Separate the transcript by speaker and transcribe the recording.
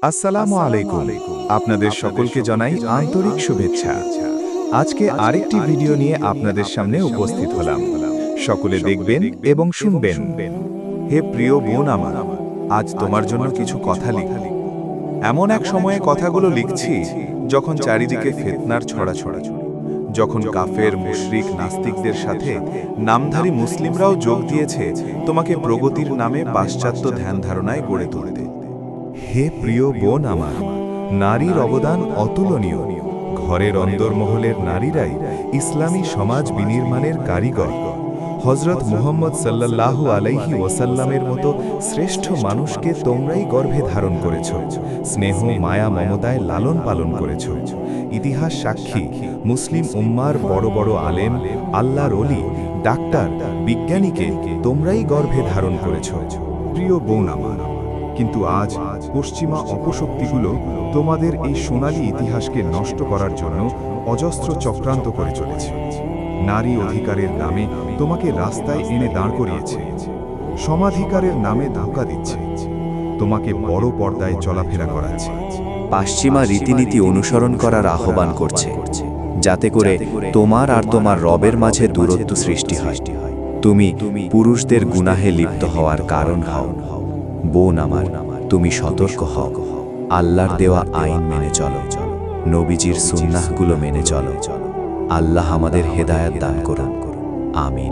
Speaker 1: আসসালামু আলাইকুম। আপনাদের সকলকে জানাই আন্তরিক শুভেচ্ছা। আজকে আরেকটি ভিডিও নিয়ে আপনাদের সামনে উপস্থিত হলাম। সকলে দেখবেন এবং শুনবেন। হে প্রিয় বোন আমার, আজ তোমার জন্য কিছু কথা লিখব। এমন এক সময়ে কথাগুলো লিখছি যখন চারিদিকে ফিতনার ছড়াছড়ি, যখন কাফের মুশরিক নাস্তিকদের সাথে নামধারী মুসলিমরাও যোগ দিয়েছে তোমাকে প্রগতির নামে পাশ্চাত্য ধ্যান ধারণায় গড়ে তুলতে। হে প্রিয় বোন আমার, নারীর অবদান অতুলনীয়। ঘরের অন্দরমহলের নারীরাই ইসলামী সমাজ বিনির্মাণের কারিগর। হযরত মুহাম্মদ সাল্লাল্লাহু আলাইহি ওয়াসাল্লামের মতো শ্রেষ্ঠ মানুষকে তোমরাই গর্ভে ধারণ করেছ, স্নেহ মায়া মমতায় লালন পালন করেছ। ইতিহাস সাক্ষী, মুসলিম উম্মার বড় বড় আলেম, আল্লাহর ওলি, ডাক্তার, বিজ্ঞানীকে তোমরাই গর্ভে ধারণ করেছ। প্রিয় বোন আমার, কিন্তু আজ পশ্চিমা অপশক্তিগুলো তোমাদের এই সোনালী ইতিহাসকে নষ্ট করার জন্য অজস্র চক্রান্ত করে চলেছে। নারী অধিকারের নামে তোমাকে রাস্তায় এনে দাঁড় করিয়েছে, সমাধিকারের নামে ধোঁকা দিচ্ছে, তোমাকে বড় পর্দায় চলাফেরা করাচ্ছে,
Speaker 2: পাশ্চিমা রীতিনীতি অনুসরণ করার আহ্বান করছে, যাতে করে তোমার আর তোমার রবের মাঝে দূরত্ব সৃষ্টি হয়। তুমি পুরুষদের গুনাহে লিপ্ত হওয়ার কারণ হও। বোন আমার, তুমি সতর্ক হও। আল্লাহর দেওয়া আইন মেনে চলো, নবীজির সুন্নাহগুলো মেনে চলো। আল্লাহ আমাদের হেদায়াত দান করুন। আমিন।